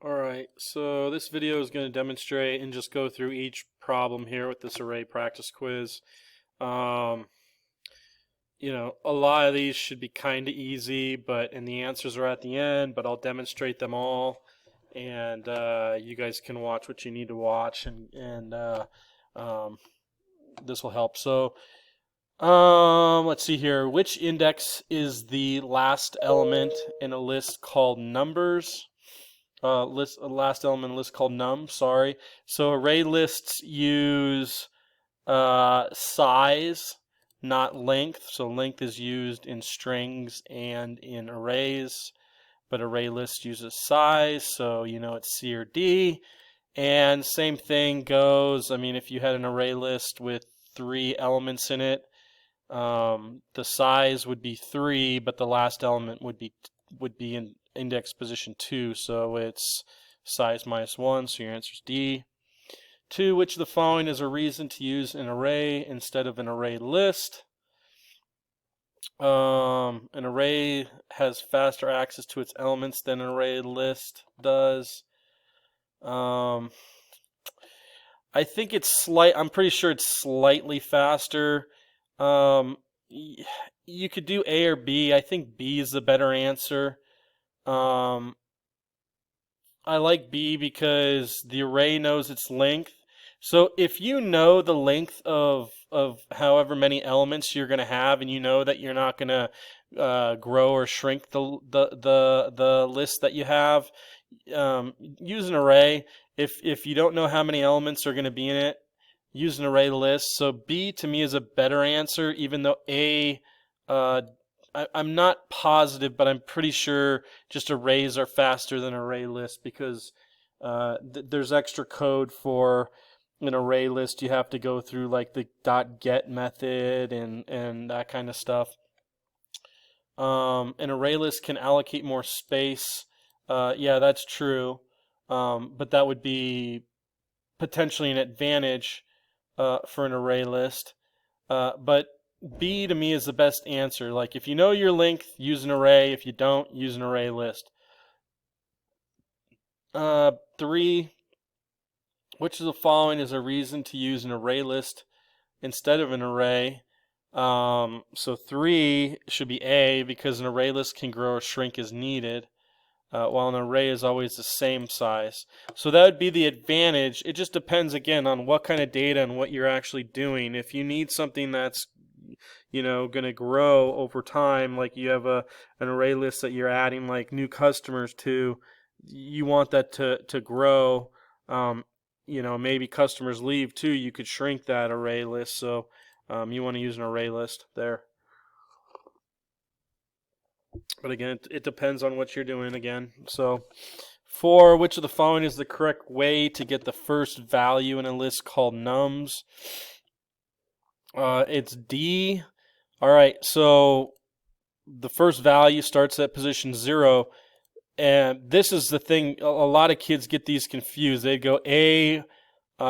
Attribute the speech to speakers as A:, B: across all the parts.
A: Alright, so this video is going to demonstrate and just go through each problem here with this array practice quiz. Um, a lot of these should be kind of easy, and the answers are at the end, but I'll demonstrate them all, and you guys can watch what you need to watch, and this will help. So, let's see here. Which index is the last element in a list called numbers? Last element list called num. Sorry. So array lists use size, not length. So length is used in strings and in arrays, but array list uses size. So it's C or D. And same thing goes. I mean, if you had an array list with 3 elements in it, the size would be 3, but the last element would be in index position 2, so it's size minus 1, so your answer is D. 2, which of the following is a reason to use an array instead of an array list? An array has faster access to its elements than an array list does. I think it's I'm pretty sure it's slightly faster. You could do A or B. I think B is the better answer. I like B because the array knows its length. So if you know the length of however many elements you're going to have, and you know that you're not going to grow or shrink the list that you have, use an array. If you don't know how many elements are going to be in it, use an array list. So B to me is a better answer, even though A, I'm not positive, but I'm pretty sure just arrays are faster than array list because there's extra code for an array list. You have to go through like the .get method and that kind of stuff. An array list can allocate more space. Yeah, that's true, but that would be potentially an advantage for an array list. But B to me is the best answer. Like if you know your length, use an array. If you don't, use an array list. 3, which of the following is a reason to use an array list instead of an array? So 3 should be A because an array list can grow or shrink as needed, while an array is always the same size. So that would be the advantage. It just depends again on what kind of data and what you're actually doing. If you need something that's going to grow over time, like you have an array list that you're adding like new customers to, you want that to grow. Maybe customers leave too, you could shrink that array list, so you want to use an array list there. But again, it depends on what you're doing again. So 4, which of the following is the correct way to get the first value in a list called nums? It's D. All right, so the first value starts at position 0, and this is the thing. A lot of kids get these confused. They'd go A,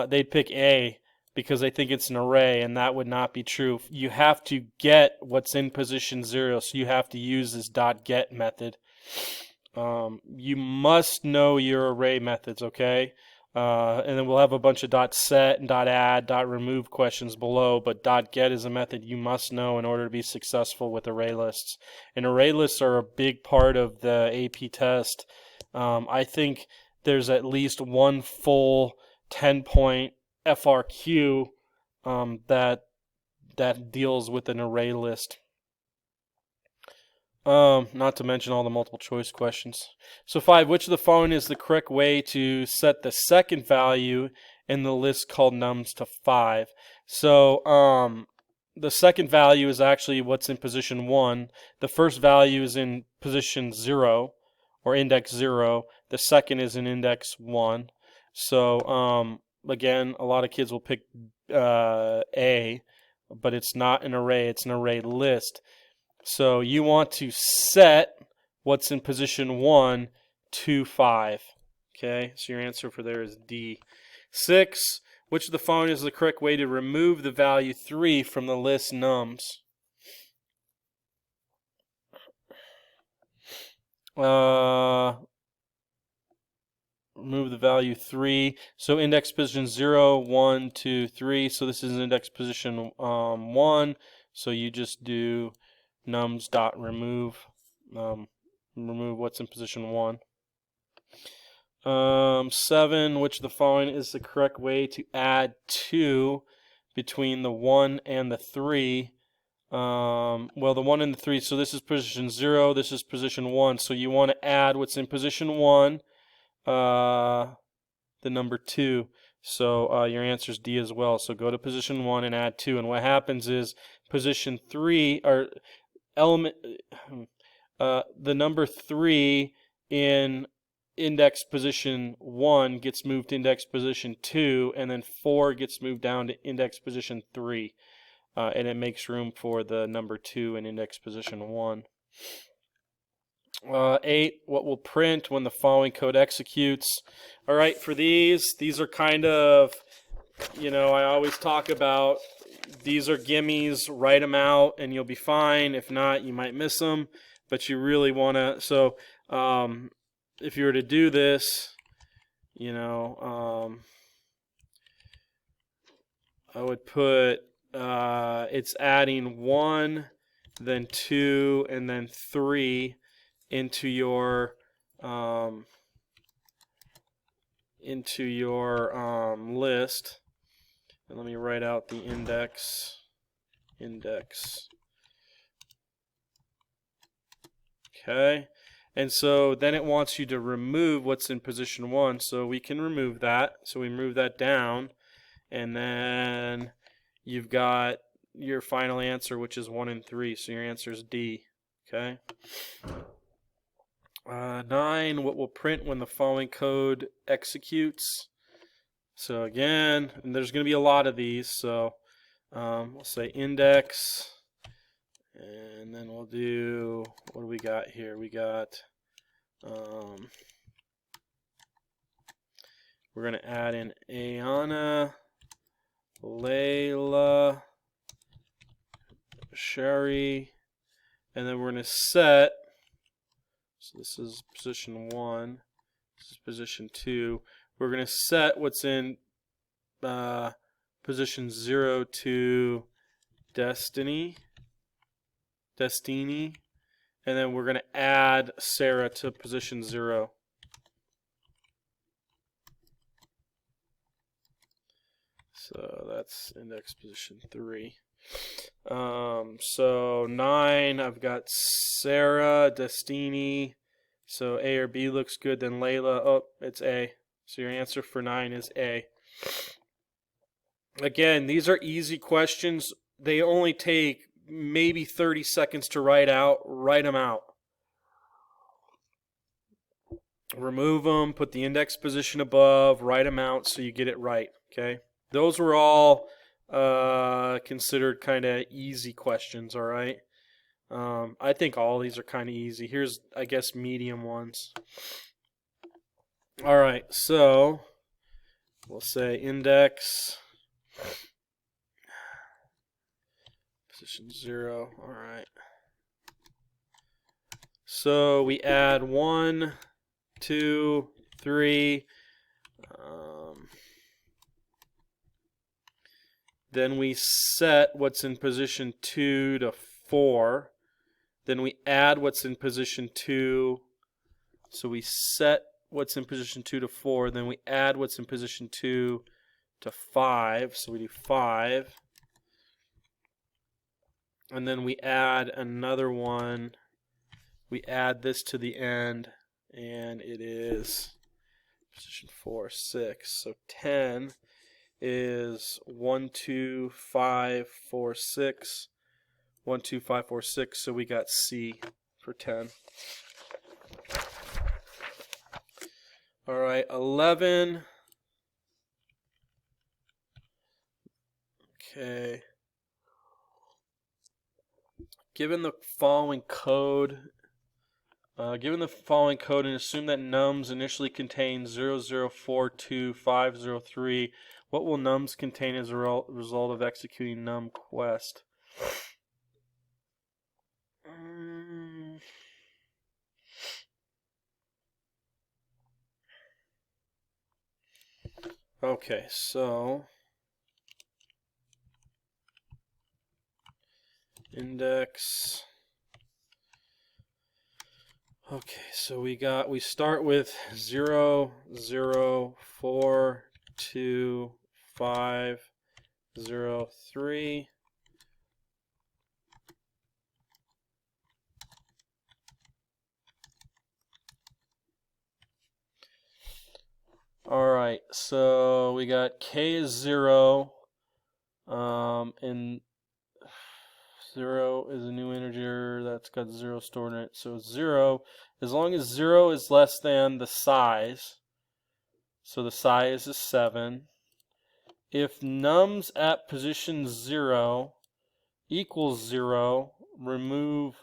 A: they'd pick A because they think it's an array, and that would not be true. You have to get what's in position 0, so you have to use this .get method. You must know your array methods, okay? And then we'll have a bunch of .set and .add, .remove questions below, but .get is a method you must know in order to be successful with array lists. And array lists are a big part of the AP test. I think there's at least one full 10-point FRQ that deals with an array list. Not to mention all the multiple choice questions. So 5, which of the following is the correct way to set the second value in the list called nums to 5? So the second value is actually what's in position 1. The first value is in position 0 or index 0. The second is in index 1. So again, a lot of kids will pick A, but it's not an array, it's an array list. So you want to set what's in position 1 to 5. Okay, so your answer for there is D. 6, which of the following is the correct way to remove the value 3 from the list nums? value 3. So index position 0, 1, 2, 3. So this is index position 1. So you just do nums dot remove, remove what's in position 1. 7, which of the following is the correct way to add 2 between the 1 and the 3? Well, the 1 and the 3, so this is position 0, this is position 1. So you want to add what's in position 1, the number 2. So your answer is D as well. So go to position 1 and add 2. And what happens is position 3, or element, the number 3 in index position 1 gets moved to index position 2, and then 4 gets moved down to index position 3. And it makes room for the number 2 in index position 1. 8, what will print when the following code executes? All right, for these are kind of, I always talk about, these are gimmies, write them out and you'll be fine. If not, you might miss them, but you really want to, so if you were to do this, I would put, it's adding 1, then 2, and then 3 into your list. And let me write out the index. Okay. And so then it wants you to remove what's in position 1. So we can remove that. So we move that down. And then you've got your final answer, which is 1 and 3. So your answer is D. Okay. 9, what will print when the following code executes? So again, and there's going to be a lot of these. So we'll say index. And then we'll do, what do we got here? We got, we're going to add in Ayana, Layla, Sherry, and then we're going to set, so this is position 1, this is position 2, we're going to set what's in position 0 to Destiny, and then we're going to add Sarah to position 0. So that's index position 3. So 9, I've got Sarah, Destiny. So A or B looks good. Then Layla, oh, it's A. So your answer for 9 is A. Again, these are easy questions. They only take maybe 30 seconds to write out. Write them out. Remove them, put the index position above, write them out so you get it right. Okay. Those were all considered kind of easy questions, all right? I think all these are kind of easy. Here's, I guess, medium ones. All right, so we'll say index position 0. All right. So we add 1, 2, 3. Then we set what's in position 2 to 4. Then we add what's in position 2. So we set what's in position 2 to 4. Then we add what's in position 2 to 5. So we do 5. And then we add another one. We add this to the end. And it is position 4, 6. So 10 is 1, 2, 5, 4, 6. 1, 2, 5, 4, 6. So we got C for 10. All right, 11. Okay. Given the following code, and assume that nums initially contain 0042503, what will nums contain as a result of executing numquest? Okay, so index. Okay, so we start with 0, 0, 4, 2, 5, 0, 3. All right, so we got k is 0, and 0 is a new integer that's got 0 stored in it. So 0, as long as 0 is less than the size, so the size is 7. If nums at position 0 equals 0, remove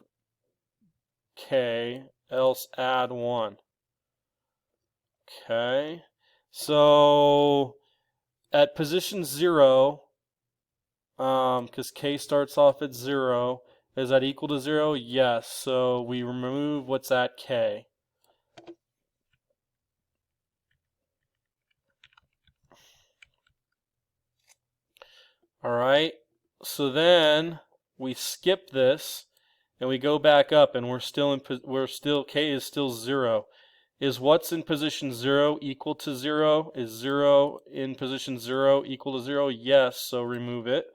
A: k, else add 1. Okay, so at position 0, because k starts off at 0, is that equal to 0? Yes, so we remove what's at k. Alright, so then we skip this and we go back up and k is still 0. Is what's in position 0 equal to 0? Is 0 in position 0 equal to 0? Yes, so remove it.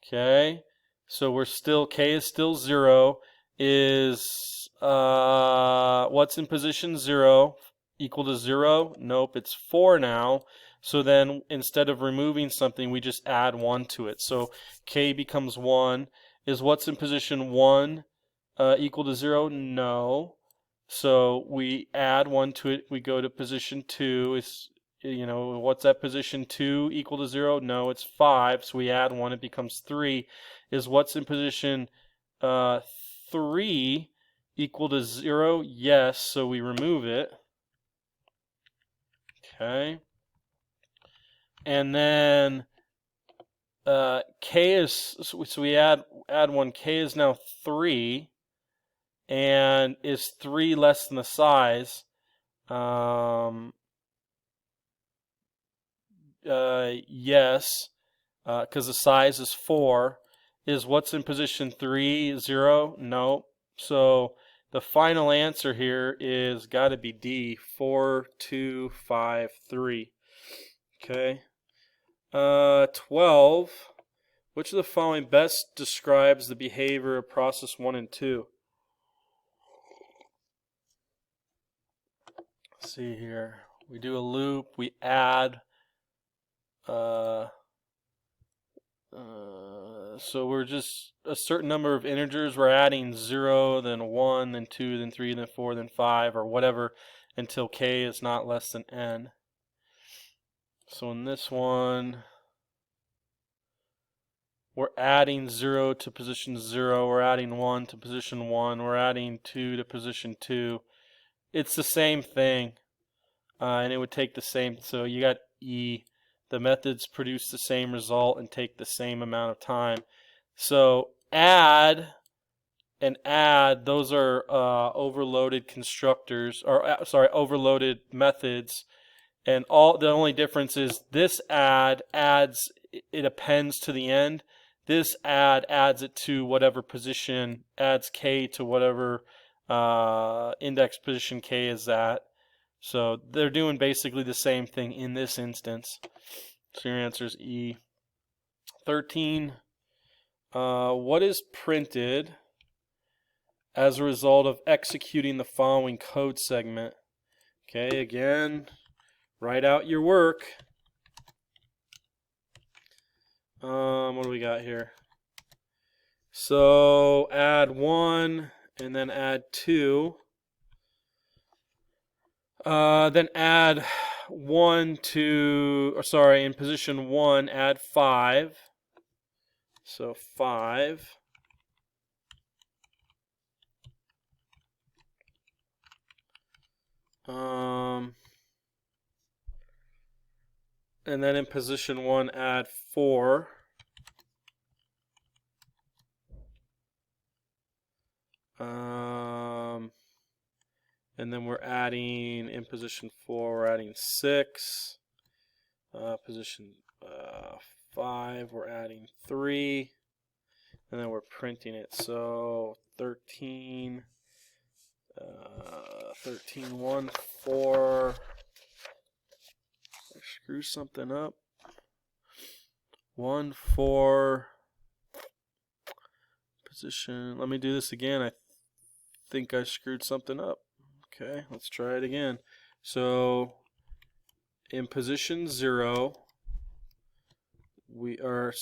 A: Okay, so k is still 0. Is what's in position 0 equal to 0? Nope, it's 4 now. So then instead of removing something, we just add 1 to it. So k becomes 1. Is what's in position 1 equal to 0? No. So we add 1 to it. We go to position 2. What's at position 2 equal to 0? No, it's 5. So we add 1. It becomes 3. Is what's in position 3 equal to 0? Yes. So we remove it. Okay. And then k is, so we add 1. K is now 3. And is 3 less than the size? Yes, because the size is 4. Is what's in position 3 0? No. So the final answer here is got to be D, 4, 2, 5, 3. Okay. 12. Which of the following best describes the behavior of process 1 and 2? Let's see here. We do a loop. We add. So we're just a certain number of integers. We're adding 0, then 1, then 2, then 3, then 4, then 5, or whatever until k is not less than n. So in this one, we're adding 0 to position 0. We're adding 1 to position 1. We're adding 2 to position 2. It's the same thing, and it would take the same. So you got E. The methods produce the same result and take the same amount of time. So add and add, those are overloaded constructors, or sorry, overloaded methods. And the only difference is this add adds, it appends to the end. This add adds it to whatever position, adds k to whatever index position k is at. So they're doing basically the same thing in this instance. So your answer is E. 13. What is printed as a result of executing the following code segment? Okay, again, write out your work. What do we got here? So add 1 and then add 2. Then add 1 to, or sorry, in position 1, add 5. So 5. And then in position 1, add 4. and then we're adding, in position 4, we're adding 6. Position 5, we're adding 3. And then we're printing it. So 13, 1, 4. I screw something up. 1, 4. Position. Let me do this again. I think I screwed something up. Okay, let's try it again. So in position 0, we're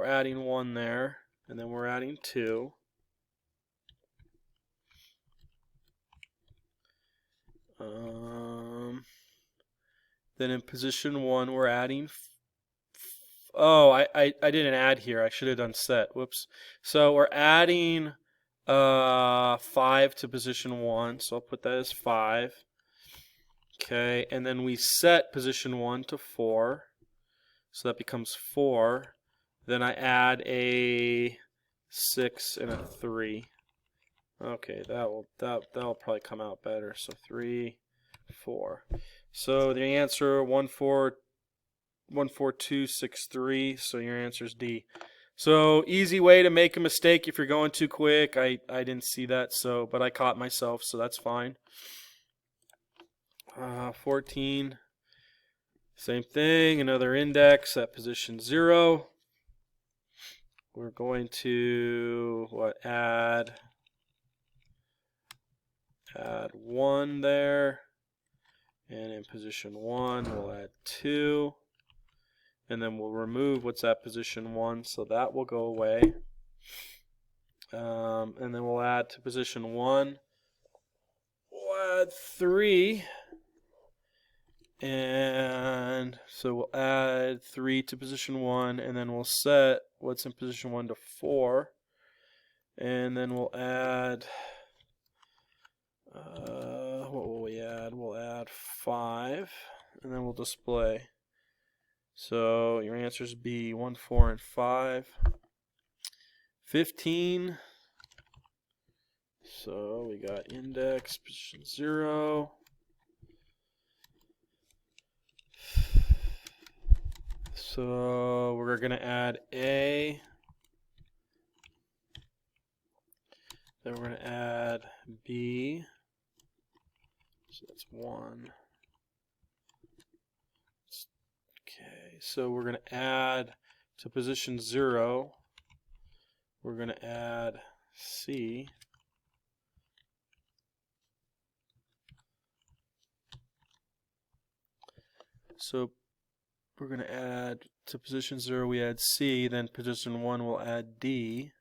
A: adding 1 there, and then we're adding 2. Then in position 1, we're adding. I didn't add here. I should have done set. Whoops. So we're adding 5 to position 1. So I'll put that as 5. Okay, and then we set position 1 to 4. So that becomes 4. Then I add a 6 and a 3. Okay, that'll probably come out better. So 3, 4. So the answer 14263. So your answer is D. So easy way to make a mistake if you're going too quick. I didn't see that, but I caught myself, so that's fine. 14. Same thing. Another index at position 0. We're going to add 1 there, and in position 1 we'll add 2, and then we'll remove what's at position 1, so that will go away. And then we'll add to position 1. We'll add 3, and so we'll add 3 to position 1, and then we'll set what's in position 1 to 4, and then we'll add. What will we add? We'll add 5, and then we'll display. So your answer is B, 1, 4, and 5. 15. So we got index, position 0. So we're going to add A. Then we're going to add B. So that's 1. Okay, so we're going to add to position 0. We're going to add C. So we're going to add to position 0, we add C, then position 1 will add D.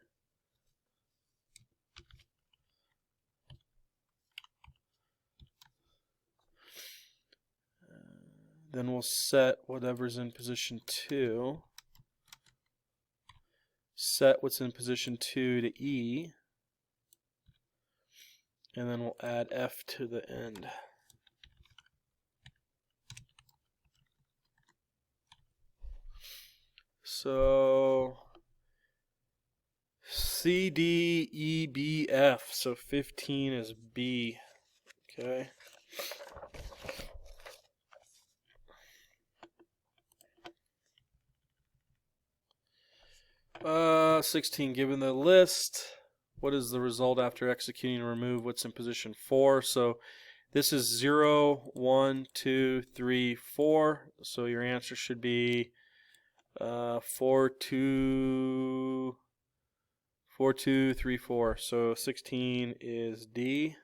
A: Then we'll set whatever's in position 2. Set what's in position 2 to E. And then we'll add F to the end. So C, D, E, B, F. So 15 is B. Okay. Uh, 16. Given the list, what is the result after executing and remove what's in position 4? So this is 0, 1, 2, 3, 4. So your answer should be 4, 2, 3, 4. So 16 is D.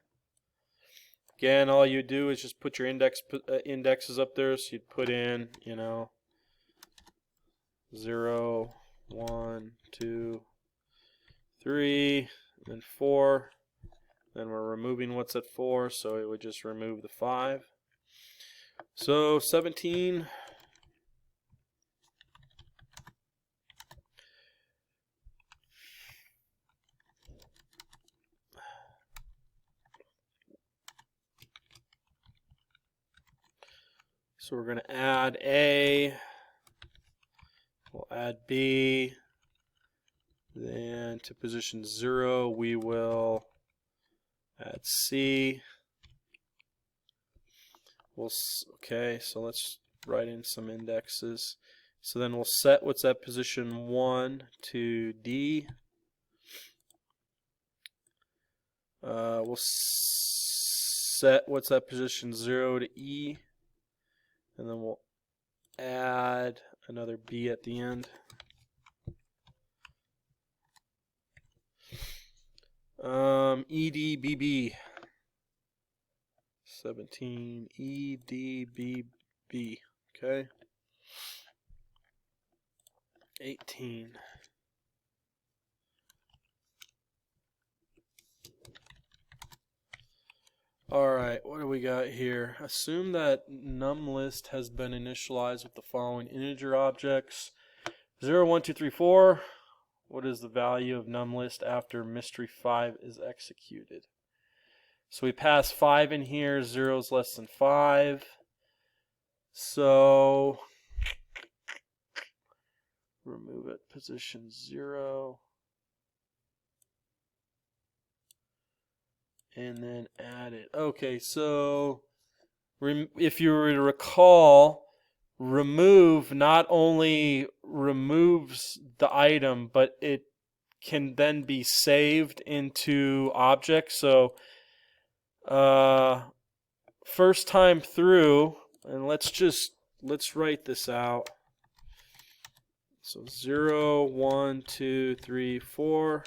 A: Again, all you do is just put your indexes up there. So you'd put in, 0, 1, 2, 3, and 4. Then we're removing what's at 4, so it would just remove the 5. So 17. So we're going to add A, we'll add B, then to position 0 we will add C. Okay, so let's write in some indexes. So then we'll set what's at position 1 to D. We'll set what's at position 0 to E. And then we'll add another B at the end. EDBB. 17 EDBB. Okay. 18. Alright, what do we got here? Assume that numList has been initialized with the following integer objects. 0, 1, 2, 3, 4. What is the value of numList after mystery 5 is executed? So we pass 5 in here, 0 is less than 5. So remove it, position 0. And then add it. Okay, so if you were to recall, remove not only removes the item, but it can then be saved into objects. So first time through, and let's write this out. So 0, 1, 2, 3, 4.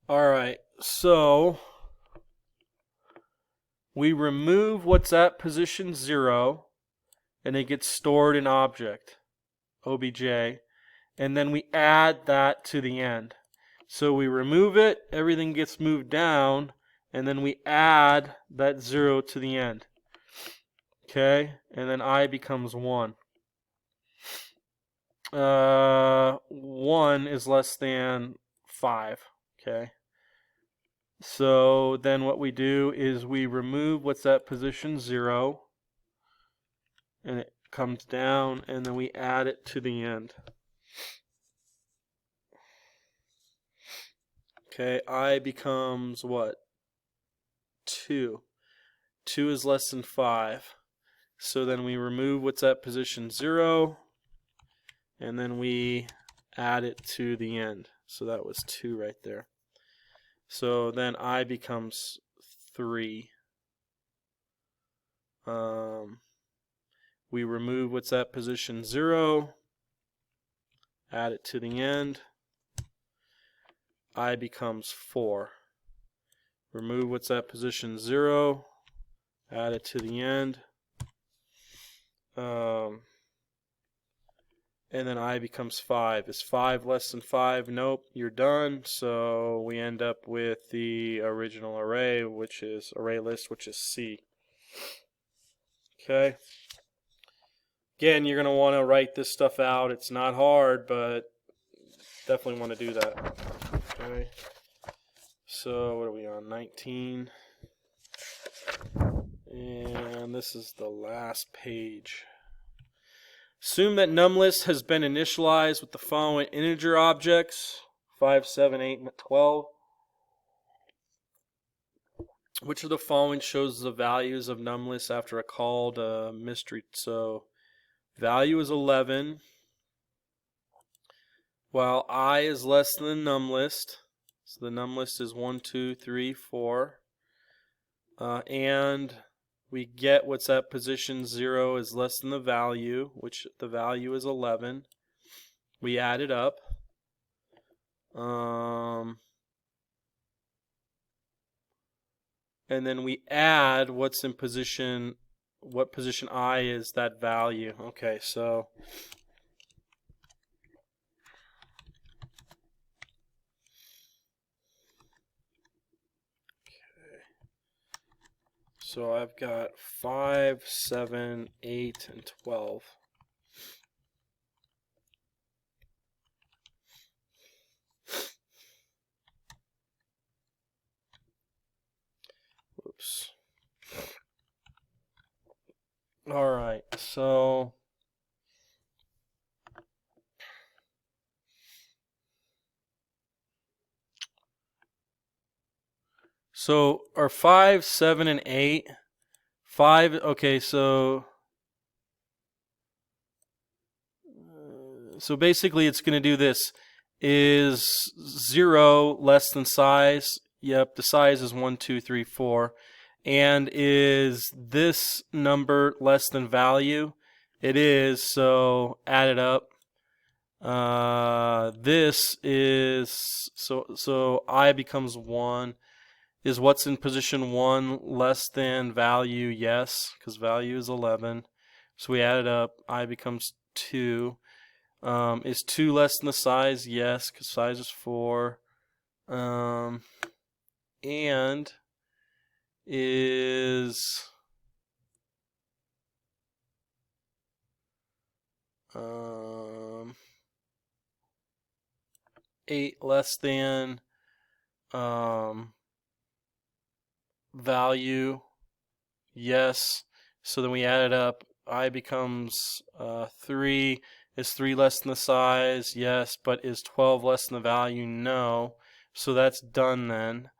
A: Alright, so we remove what's at position 0, and it gets stored in object, obj, and then we add that to the end. So we remove it, everything gets moved down, and then we add that 0 to the end. Okay, and then I becomes 1. 1 is less than 5. Okay. So then what we do is we remove what's at position 0, and it comes down, and then we add it to the end. Okay, I becomes what? 2. 2 is less than 5. So then we remove what's at position 0, and then we add it to the end. So that was 2 right there. So then I becomes 3. We remove what's at position 0, add it to the end. I becomes 4. Remove what's at position 0, add it to the end. And then I becomes 5. Is 5 less than 5? Nope, you're done. So we end up with the original array, which is ArrayList, which is C. Okay. Again, you're going to want to write this stuff out. It's not hard, but definitely want to do that. Okay. So what are we on? 19. And this is the last page. Assume that numList has been initialized with the following integer objects, 5, 7, 8, and 12. Which of the following shows the values of numList after a call to mystery? So value is 11, while I is less than the numList. So the numList is 1, 2, 3, 4. And we get what's at position 0 is less than the value, which the value is 11. We add it up. And then we add what's in position, what position I is that value. Okay, so so I've got 5, 7, 8, and 12. Whoops. All right, so So are 5, 7, and 8. 5, okay, so basically it's going to do this. Is 0 less than size? Yep, the size is 1, 2, 3, 4. And is this number less than value? It is, so add it up. This is, so I becomes 1. Is what's in position 1 less than value? Yes, because value is 11. So we add it up. I becomes 2. Is 2 less than the size? Yes, because size is 4. And is 8 less than value? Yes. So then we add it up. I becomes 3. Is 3 less than the size? Yes. But is 12 less than the value? No. So that's done then.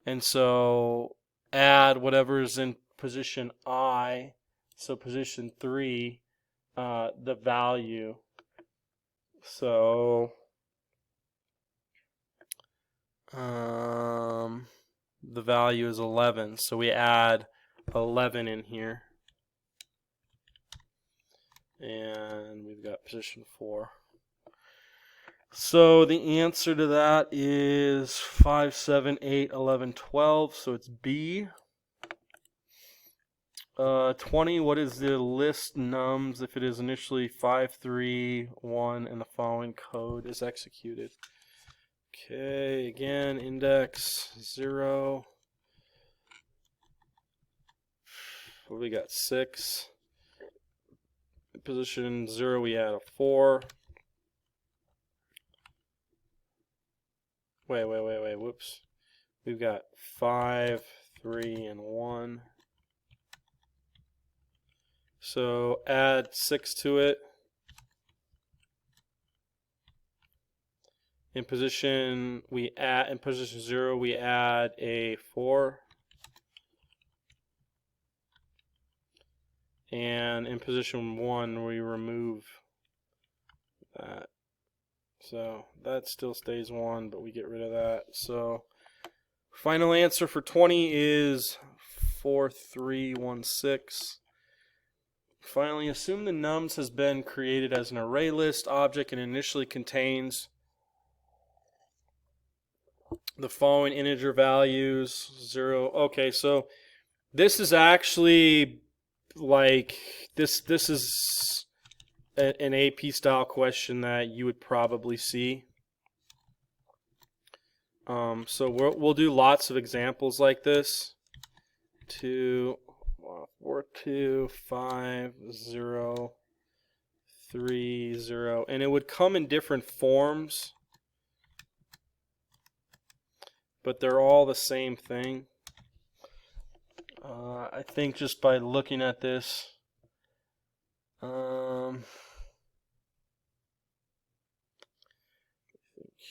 A: And so add whatever's in position I, so position 3, the value. So the value is 11. So we add 11 in here. And we've got position 4. So the answer to that is 5, 7, 8, 11, 12. So it's B. 20, what is the list nums if it is initially 5, 3, 1, and the following code is executed? Okay, again, index 0. What do we got? 6. Position 0, we add a 4. Wait, whoops. We've got 5, 3, and 1. So add 6 to it. In position 0 we add a 4. And in position 1 we remove that. So that still stays 1, but we get rid of that. So final answer for 20 is 4316. Finally, assume the nums has been created as an ArrayList object and initially contains the following integer values. 0. Okay, so this is actually like this is an AP style question that you would probably see. So we'll do lots of examples like this. 4, 2, 5, 0, 3, 0, and it would come in different forms, but they're all the same thing. I think just by looking at this,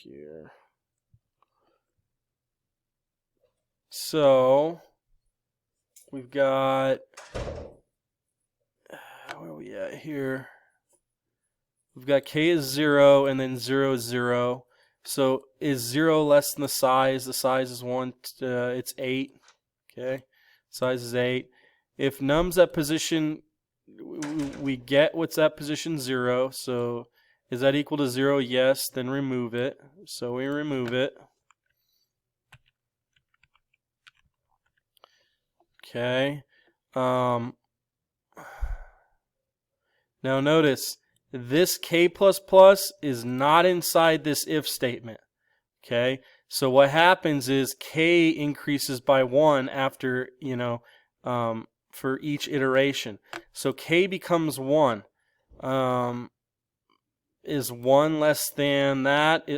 A: here. So we've got, where are we at here? We've got k is 0 and then 0 is 0. So is 0 less than the size? The size is 1. It's 8. Okay, size is 8. If num's at position, we get what's at position 0. So is that equal to 0? Yes. Then remove it. So we remove it. Okay. Now notice this k++ is not inside this if statement. Okay. So what happens is k increases by 1 after, for each iteration. So k becomes 1. Is 1 less than that?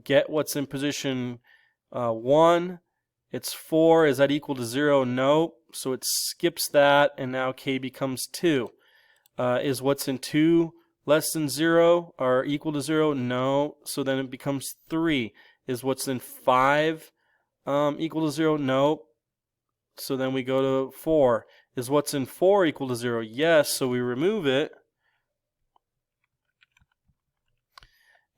A: Get what's in position 1. It's 4. Is that equal to 0? No. So it skips that, and now k becomes 2. Is what's in 2 less than 0 or equal to 0? No. So then it becomes 3. Is what's in 5 Equal to 0? Nope. So then we go to 4. Is what's in 4 equal to 0? Yes, so we remove it.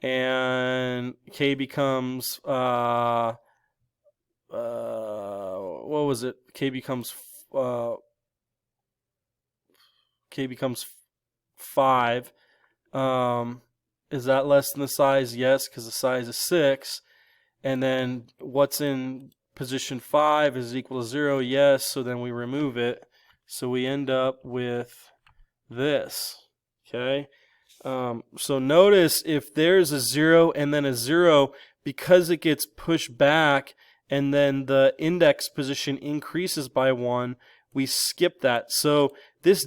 A: And k becomes, what was it? K becomes 5. Is that less than the size? Yes, because the size is 6. And then what's in position 5 is equal to 0. Yes, so then we remove it. So we end up with this. Okay. So notice if there's a 0 and then a 0, because it gets pushed back and then the index position increases by 1, we skip that. So this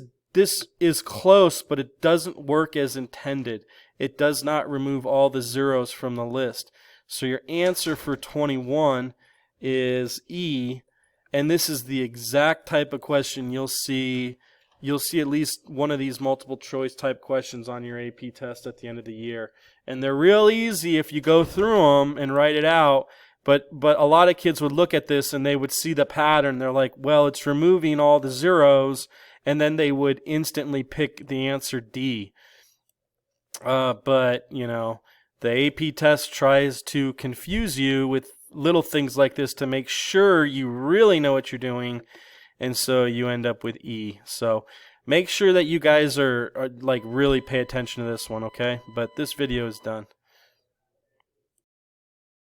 A: is close, but it doesn't work as intended. It does not remove all the zeros from the list. So your answer for 21 is E, and this is the exact type of question you'll see at least one of these multiple choice type questions on your AP test at the end of the year. And they're real easy if you go through them and write it out. But a lot of kids would look at this and they would see the pattern. They're like, well, it's removing all the zeros, and then they would instantly pick the answer D. But, you know, the AP test tries to confuse you with little things like this to make sure you really know what you're doing, and so you end up with E. So make sure that you guys are like really pay attention to this one, okay? But this video is done.